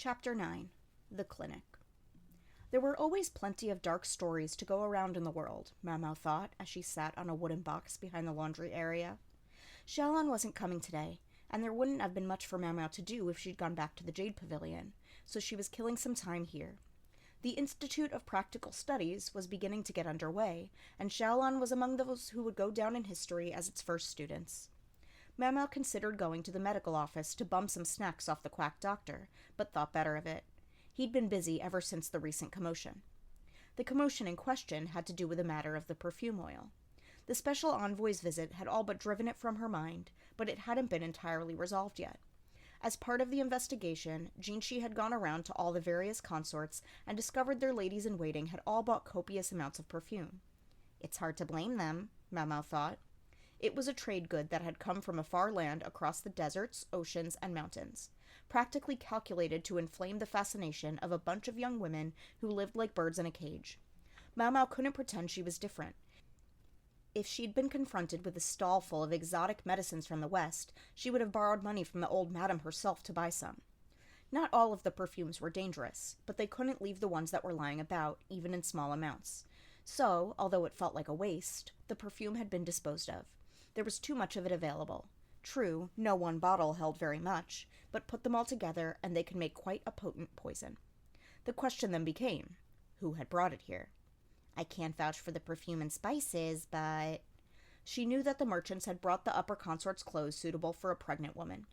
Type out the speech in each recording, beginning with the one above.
Chapter 9. The Clinic. There were always plenty of dark stories to go around in the world, Mau thought as she sat on a wooden box behind the laundry area. Xiaolan wasn't coming today, and there wouldn't have been much for Mau to do if she'd gone back to the Jade Pavilion, so she was killing some time here. The Institute of Practical Studies was beginning to get underway, and Xiaolan was among those who would go down in history as its first students. Mau considered going to the medical office to bum some snacks off the quack doctor, but thought better of it. He'd been busy ever since the recent commotion. The commotion in question had to do with the matter of the perfume oil. The special envoy's visit had all but driven it from her mind, but it hadn't been entirely resolved yet. As part of the investigation, Jinshi had gone around to all the various consorts and discovered their ladies-in-waiting had all bought copious amounts of perfume. It's hard to blame them, Mau thought. It was a trade good that had come from a far land across the deserts, oceans, and mountains, practically calculated to inflame the fascination of a bunch of young women who lived like birds in a cage. Mau couldn't pretend she was different. If she'd been confronted with a stall full of exotic medicines from the West, she would have borrowed money from the old madam herself to buy some. Not all of the perfumes were dangerous, but they couldn't leave the ones that were lying about, even in small amounts. So, although it felt like a waste, the perfume had been disposed of. There was too much of it available. True, no one bottle held very much, but put them all together and they could make quite a potent poison. The question then became, who had brought it here? I can't vouch for the perfume and spices, but... She knew that the merchants had brought the upper consort's clothes suitable for a pregnant woman.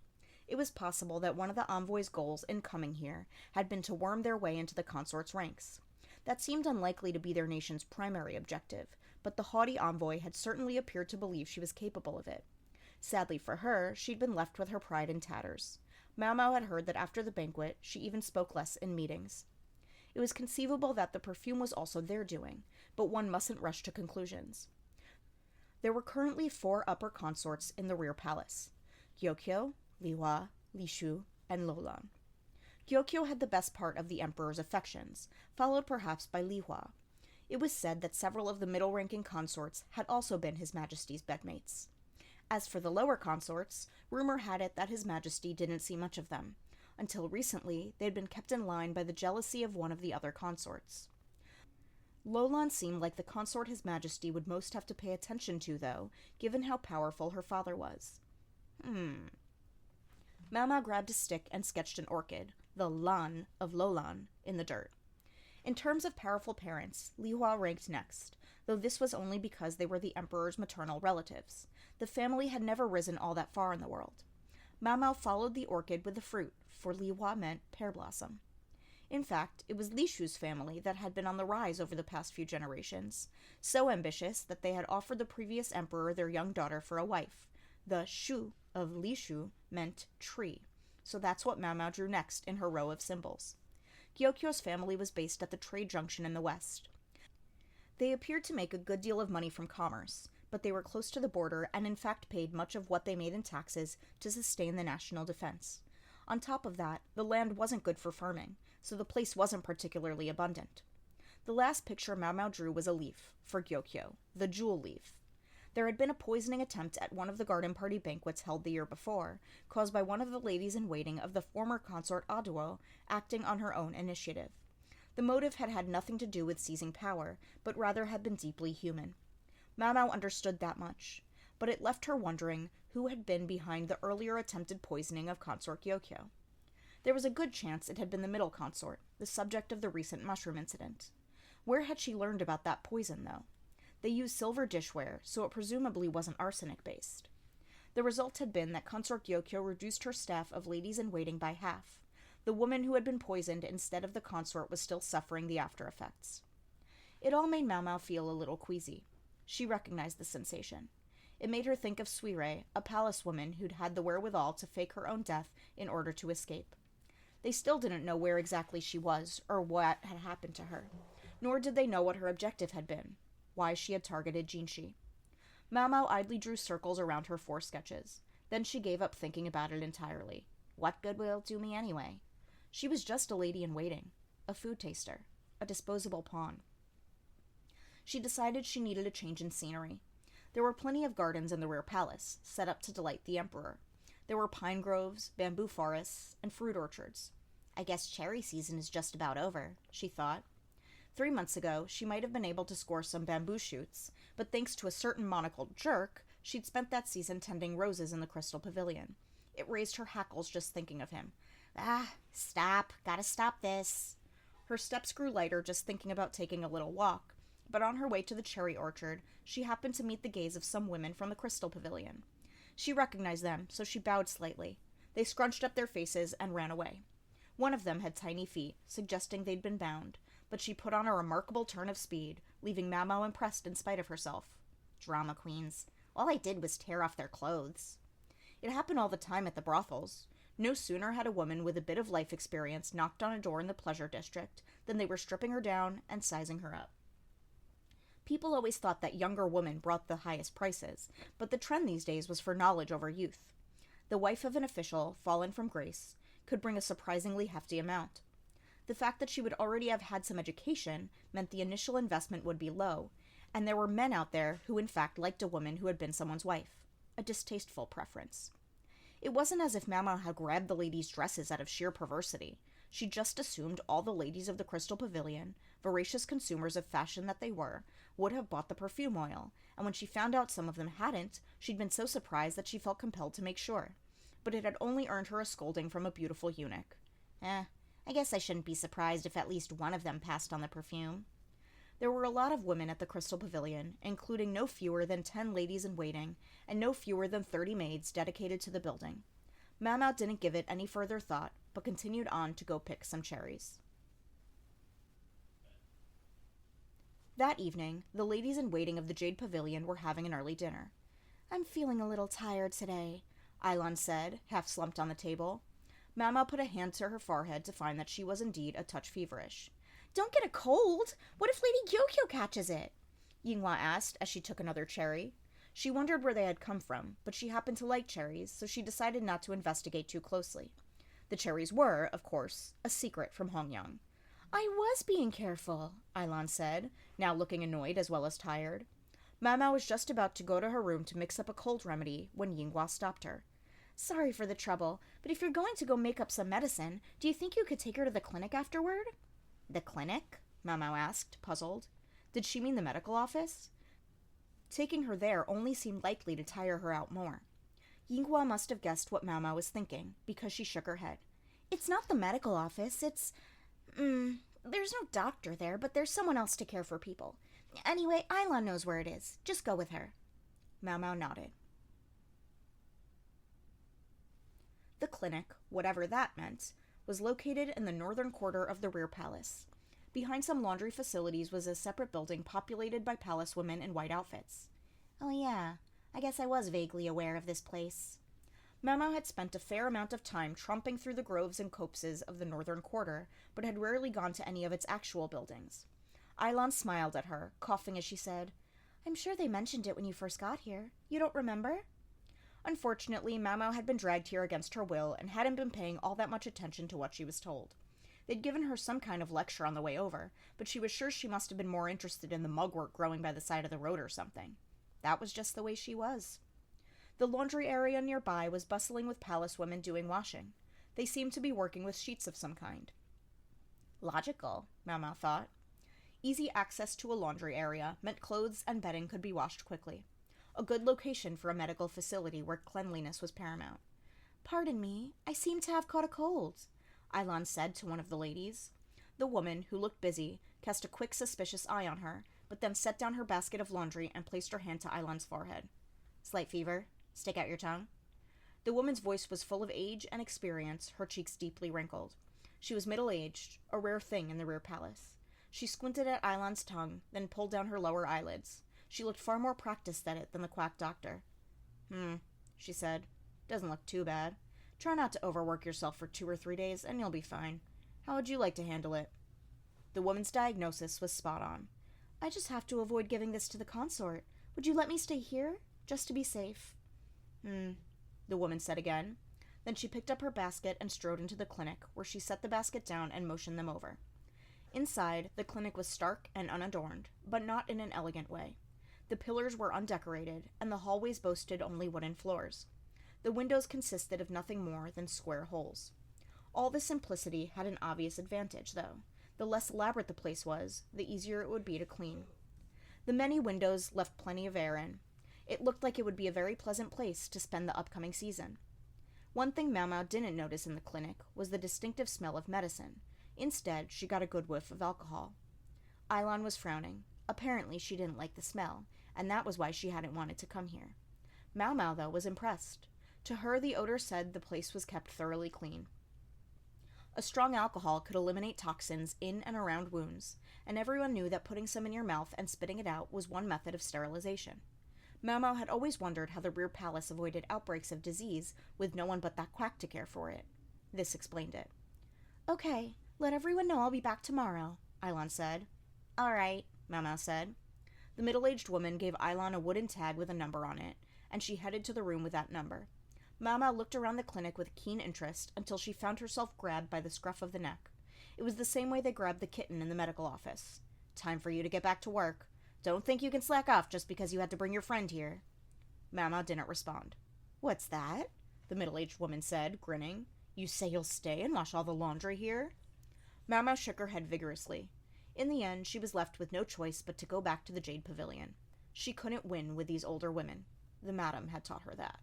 It was possible that one of the envoy's goals in coming here had been to worm their way into the consort's ranks. That seemed unlikely to be their nation's primary objective, but the haughty envoy had certainly appeared to believe she was capable of it. Sadly for her, she'd been left with her pride in tatters. Mau had heard that after the banquet, she even spoke less in meetings. It was conceivable that the perfume was also their doing, but one mustn't rush to conclusions. There were currently 4 upper consorts in the rear palace: Gyokyo, Lihua, Lishu, and Lolan. Gyokyo had the best part of the emperor's affections, followed perhaps by Lihua. It was said that several of the middle-ranking consorts had also been His Majesty's bedmates. As for the lower consorts, rumor had it that His Majesty didn't see much of them. Until recently, they had been kept in line by the jealousy of one of the other consorts. Lolan seemed like the consort His Majesty would most have to pay attention to, though, given how powerful her father was. Mau grabbed a stick and sketched an orchid, the Lan of Lolan, in the dirt. In terms of powerful parents, Lihua ranked next, though this was only because they were the emperor's maternal relatives. The family had never risen all that far in the world. Mau followed the orchid with the fruit, for Lihua meant pear blossom. In fact, it was Lishu's family that had been on the rise over the past few generations, so ambitious that they had offered the previous emperor their young daughter for a wife. The Shu of Lishu meant tree, so that's what Mau drew next in her row of symbols. Gyokyo's family was based at the trade junction in the west. They appeared to make a good deal of money from commerce, but they were close to the border and in fact paid much of what they made in taxes to sustain the national defense. On top of that, the land wasn't good for farming, so the place wasn't particularly abundant. The last picture Mau drew was a leaf, for Gyokyo, the jewel leaf. There had been a poisoning attempt at one of the garden party banquets held the year before, caused by one of the ladies-in-waiting of the former consort Aduo acting on her own initiative. The motive had had nothing to do with seizing power, but rather had been deeply human. Mau understood that much, but it left her wondering who had been behind the earlier attempted poisoning of consort Gyokyo. There was a good chance it had been the middle consort, the subject of the recent mushroom incident. Where had she learned about that poison, though? They used silver dishware, so it presumably wasn't arsenic-based. The result had been that consort Gyokyo reduced her staff of ladies-in-waiting by half. The woman who had been poisoned instead of the consort was still suffering the after-effects. It all made Mau feel a little queasy. She recognized the sensation. It made her think of Suire, a palace woman who'd had the wherewithal to fake her own death in order to escape. They still didn't know where exactly she was, or what had happened to her, nor did they know what her objective had been, why she had targeted Jinshi. Mau idly drew circles around her 4 sketches. Then she gave up thinking about it entirely. What good will it do me anyway? She was just a lady-in-waiting, a food taster, a disposable pawn. She decided she needed a change in scenery. There were plenty of gardens in the rear palace, set up to delight the emperor. There were pine groves, bamboo forests, and fruit orchards. I guess cherry season is just about over, she thought. 3 months ago, she might have been able to score some bamboo shoots, but thanks to a certain monocled jerk, she'd spent that season tending roses in the Crystal Pavilion. It raised her hackles just thinking of him. Stop. Gotta stop this. Her steps grew lighter just thinking about taking a little walk, but on her way to the cherry orchard, she happened to meet the gaze of some women from the Crystal Pavilion. She recognized them, so she bowed slightly. They scrunched up their faces and ran away. One of them had tiny feet, suggesting they'd been bound, but she put on a remarkable turn of speed, leaving Mamo impressed in spite of herself. Drama queens. All I did was tear off their clothes. It happened all the time at the brothels. No sooner had a woman with a bit of life experience knocked on a door in the pleasure district than they were stripping her down and sizing her up. People always thought that younger women brought the highest prices, but the trend these days was for knowledge over youth. The wife of an official, fallen from grace, could bring a surprisingly hefty amount. The fact that she would already have had some education meant the initial investment would be low, and there were men out there who in fact liked a woman who had been someone's wife. A distasteful preference. It wasn't as if Mamo had grabbed the ladies' dresses out of sheer perversity. She just assumed all the ladies of the Crystal Pavilion, voracious consumers of fashion that they were, would have bought the perfume oil, and when she found out some of them hadn't, she'd been so surprised that she felt compelled to make sure. But it had only earned her a scolding from a beautiful eunuch. I guess I shouldn't be surprised if at least one of them passed on the perfume. There were a lot of women at the Crystal Pavilion, including no fewer than 10 ladies-in-waiting, and no fewer than 30 maids dedicated to the building. Mamo didn't give it any further thought, but continued on to go pick some cherries. That evening, the ladies-in-waiting of the Jade Pavilion were having an early dinner. "I'm feeling a little tired today," Ailon said, half slumped on the table. Mamo put a hand to her forehead to find that she was indeed a touch feverish. "Don't get a cold! What if Lady Kyokyo catches it?" Yinghua asked as she took another cherry. She wondered where they had come from, but she happened to like cherries, so she decided not to investigate too closely. The cherries were, of course, a secret from Hongyang. "I was being careful," Ailon said, now looking annoyed as well as tired. Mamo was just about to go to her room to mix up a cold remedy when Yinghua stopped her. "Sorry for the trouble, but if you're going to go make up some medicine, do you think you could take her to the clinic afterward?" "The clinic?" Mamo asked, puzzled. Did she mean the medical office? Taking her there only seemed likely to tire her out more. Yinghua must have guessed what Mamo was thinking, because she shook her head. "It's not the medical office, it's... there's no doctor there, but there's someone else to care for people. Anyway, Ailon knows where it is. Just go with her." Mamo nodded. The clinic, whatever that meant, was located in the northern quarter of the rear palace. Behind some laundry facilities was a separate building populated by palace women in white outfits. "Oh yeah, I guess I was vaguely aware of this place." Mamo had spent a fair amount of time tromping through the groves and copses of the northern quarter, but had rarely gone to any of its actual buildings. Ailon smiled at her, coughing as she said, "I'm sure they mentioned it when you first got here. You don't remember?" Unfortunately, Mamo had been dragged here against her will and hadn't been paying all that much attention to what she was told. They'd given her some kind of lecture on the way over, but she was sure she must have been more interested in the mugwort growing by the side of the road or something. That was just the way she was. The laundry area nearby was bustling with palace women doing washing. They seemed to be working with sheets of some kind. Logical, Mamo thought. Easy access to a laundry area meant clothes and bedding could be washed quickly. A good location for a medical facility where cleanliness was paramount. "Pardon me, I seem to have caught a cold," Ailon said to one of the ladies. The woman, who looked busy, cast a quick, suspicious eye on her, but then set down her basket of laundry and placed her hand to Ailon's forehead. "Slight fever? Stick out your tongue?" The woman's voice was full of age and experience, her cheeks deeply wrinkled. She was middle-aged, a rare thing in the rear palace. She squinted at Ailon's tongue, then pulled down her lower eyelids. She looked far more practiced at it than the quack doctor. She said. "Doesn't look too bad. Try not to overwork yourself for 2 or 3 days, and you'll be fine. How would you like to handle it?" The woman's diagnosis was spot on. "I just have to avoid giving this to the consort. Would you let me stay here? Just to be safe." The woman said again. Then she picked up her basket and strode into the clinic, where she set the basket down and motioned them over. Inside, the clinic was stark and unadorned, but not in an elegant way. The pillars were undecorated, and the hallways boasted only wooden floors. The windows consisted of nothing more than square holes. All this simplicity had an obvious advantage, though. The less elaborate the place was, the easier it would be to clean. The many windows left plenty of air in. It looked like it would be a very pleasant place to spend the upcoming season. One thing Mau Mau didn't notice in the clinic was the distinctive smell of medicine. Instead, she got a good whiff of alcohol. Eilon was frowning. Apparently, she didn't like the smell, and that was why she hadn't wanted to come here. Mau Mau, though, was impressed. To her, the odor said the place was kept thoroughly clean. A strong alcohol could eliminate toxins in and around wounds, and everyone knew that putting some in your mouth and spitting it out was one method of sterilization. Mau Mau had always wondered how the Rear Palace avoided outbreaks of disease with no one but that quack to care for it. This explained it. "Okay, let everyone know I'll be back tomorrow," Eilon said. "All right," Mau Mau said. The middle-aged woman gave Eilon a wooden tag with a number on it, and she headed to the room with that number. Mau Mau looked around the clinic with keen interest until she found herself grabbed by the scruff of the neck. It was the same way they grabbed the kitten in the medical office. "Time for you to get back to work. Don't think you can slack off just because you had to bring your friend here." Mau Mau didn't respond. "What's that?" the middle-aged woman said, grinning. "You say you'll stay and wash all the laundry here?" Mau Mau shook her head vigorously. In the end, she was left with no choice but to go back to the Jade Pavilion. She couldn't win with these older women. The madam had taught her that.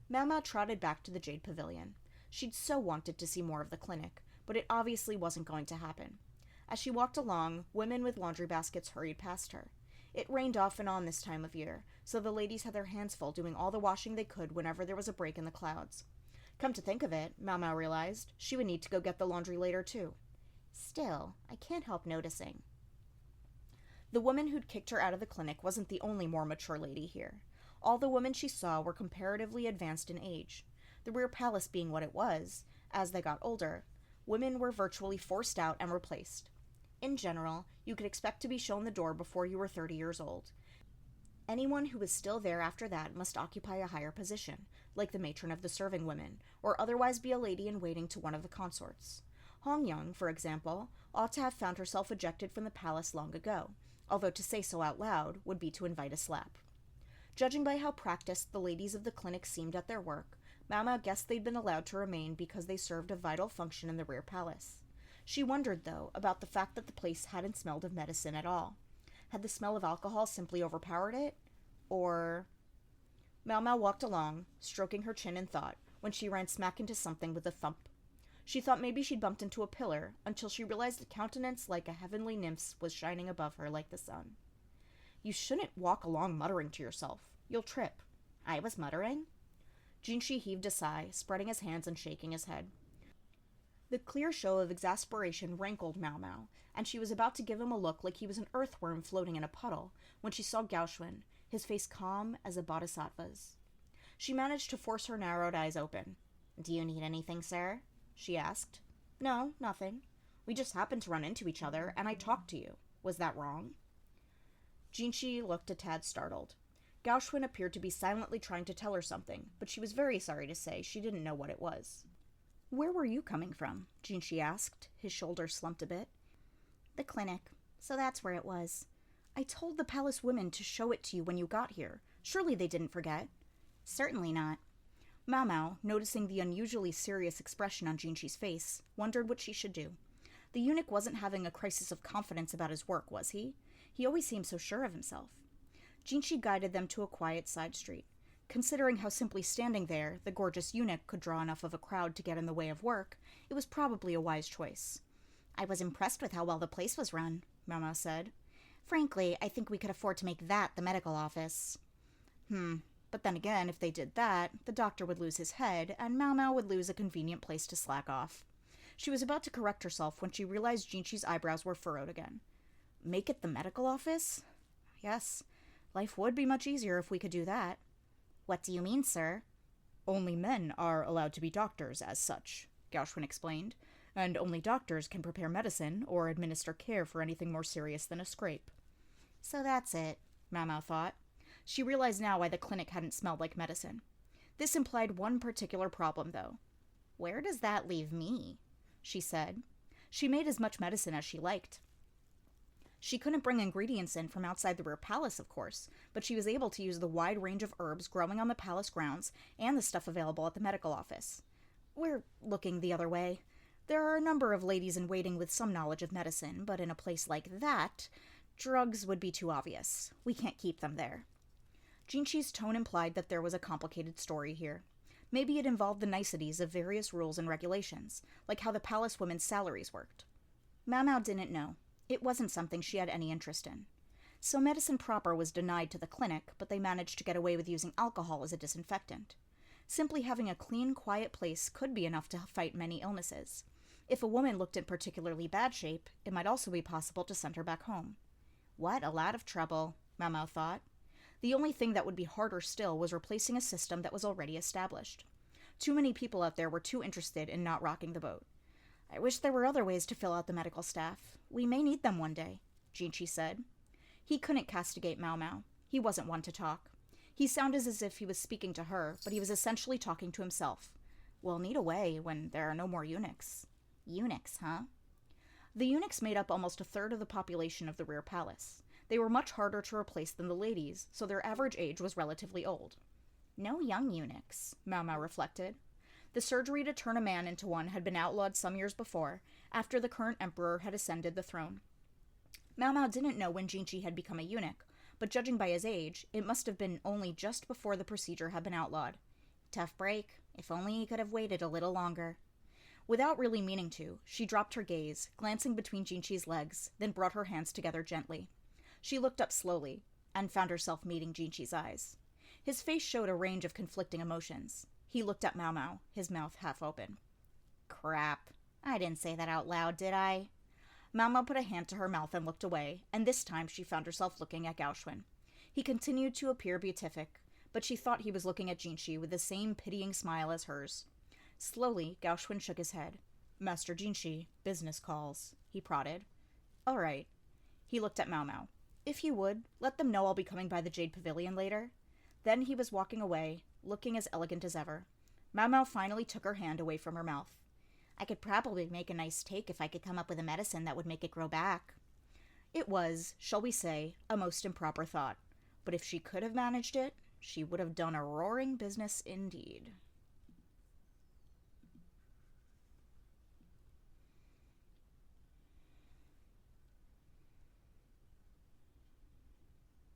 Mau Mau trotted back to the Jade Pavilion. She'd so wanted to see more of the clinic, but it obviously wasn't going to happen. As she walked along, women with laundry baskets hurried past her. It rained off and on this time of year, so the ladies had their hands full doing all the washing they could whenever there was a break in the clouds. Come to think of it, Mau Mau realized, she would need to go get the laundry later too. Still, I can't help noticing. The woman who'd kicked her out of the clinic wasn't the only more mature lady here. All the women she saw were comparatively advanced in age. The Rear Palace being what it was, as they got older, women were virtually forced out and replaced. In general, you could expect to be shown the door before you were 30 years old. Anyone who was still there after that must occupy a higher position, like the matron of the serving women, or otherwise be a lady-in-waiting to one of the consorts. Hong Young, for example, ought to have found herself ejected from the palace long ago, although to say so out loud would be to invite a slap. Judging by how practiced the ladies of the clinic seemed at their work, Mau Mau guessed they'd been allowed to remain because they served a vital function in the Rear Palace. She wondered, though, about the fact that the place hadn't smelled of medicine at all. Had the smell of alcohol simply overpowered it? Or... Mau Mau walked along, stroking her chin in thought, when she ran smack into something with a thump. She thought maybe she'd bumped into a pillar, until she realized a countenance like a heavenly nymph's was shining above her like the sun. "You shouldn't walk along muttering to yourself. You'll trip." "I was muttering?" Jinshi heaved a sigh, spreading his hands and shaking his head. The clear show of exasperation rankled Mau Mau, and she was about to give him a look like he was an earthworm floating in a puddle, when she saw Gaoxuan, his face calm as a bodhisattva's. She managed to force her narrowed eyes open. "Do you need anything, sir?" she asked. "No, nothing. We just happened to run into each other, and I talked to you. Was that wrong?" Jinshi looked a tad startled. Gaoxuan appeared to be silently trying to tell her something, but she was very sorry to say she didn't know what it was. "Where were you coming from?" Jinshi asked. His shoulders slumped a bit. "The clinic. So that's where it was. I told the palace women to show it to you when you got here. Surely they didn't forget." "Certainly not." Mau Mau, noticing the unusually serious expression on Jinshi's face, wondered what she should do. The eunuch wasn't having a crisis of confidence about his work, was he? He always seemed so sure of himself. Jinshi guided them to a quiet side street. Considering how simply standing there, the gorgeous eunuch could draw enough of a crowd to get in the way of work, it was probably a wise choice. "I was impressed with how well the place was run," Mau Mau said. "Frankly, I think we could afford to make that the medical office." But then again, if they did that, the doctor would lose his head, and Mau Mau would lose a convenient place to slack off. She was about to correct herself when she realized Jinshi's eyebrows were furrowed again. Make it the medical office? Yes, life would be much easier if we could do that. "What do you mean, sir?" "Only men are allowed to be doctors as such," Gaoxuan explained, "and only doctors can prepare medicine or administer care for anything more serious than a scrape." So that's it, Mau Mau thought. She realized now why the clinic hadn't smelled like medicine. This implied one particular problem, though. "Where does that leave me?" she said. She made as much medicine as she liked. She couldn't bring ingredients in from outside the rear palace, of course, but she was able to use the wide range of herbs growing on the palace grounds and the stuff available at the medical office. We're looking the other way. There are a number of ladies in waiting with some knowledge of medicine, but in a place like that, drugs would be too obvious. We can't keep them there. Jinchi's tone implied that there was a complicated story here. Maybe it involved the niceties of various rules and regulations, like how the palace women's salaries worked. Mao Mao didn't know. It wasn't something she had any interest in. So medicine proper was denied to the clinic, but they managed to get away with using alcohol as a disinfectant. Simply having a clean, quiet place could be enough to fight many illnesses. If a woman looked in particularly bad shape, it might also be possible to send her back home. What a lot of trouble, Mao Mao thought. The only thing that would be harder still was replacing a system that was already established. Too many people out there were too interested in not rocking the boat. I wish there were other ways to fill out the medical staff. We may need them one day, Jinchi said. He couldn't castigate Mao Mao. He wasn't one to talk. He sounded as if he was speaking to her, but he was essentially talking to himself. We'll need a way when there are no more eunuchs. Eunuchs, huh? The eunuchs made up almost a third of the population of the rear palace. They were much harder to replace than the ladies, so their average age was relatively old. No young eunuchs, Mao Mao reflected. The surgery to turn a man into one had been outlawed some years before, after the current emperor had ascended the throne. Mao Mao didn't know when Jinchi had become a eunuch, but judging by his age, it must have been only just before the procedure had been outlawed. Tough break. If only he could have waited a little longer. Without really meaning to, she dropped her gaze, glancing between Jinchi's legs, then brought her hands together gently. She looked up slowly, and found herself meeting Jinchi's eyes. His face showed a range of conflicting emotions. He looked at Mao Mao, his mouth half open. Crap. I didn't say that out loud, did I? Mao Mao put a hand to her mouth and looked away, and this time she found herself looking at Gaoxuan. He continued to appear beatific, but she thought he was looking at Jinchi with the same pitying smile as hers. Slowly, Gaoxuan shook his head. Master Jinchi, business calls, he prodded. All right. He looked at Mao Mao. If you would, let them know I'll be coming by the Jade Pavilion later. Then he was walking away, looking as elegant as ever. Mao Mao finally took her hand away from her mouth. I could probably make a nice take if I could come up with a medicine that would make it grow back. It was, shall we say, a most improper thought. But if she could have managed it, she would have done a roaring business indeed.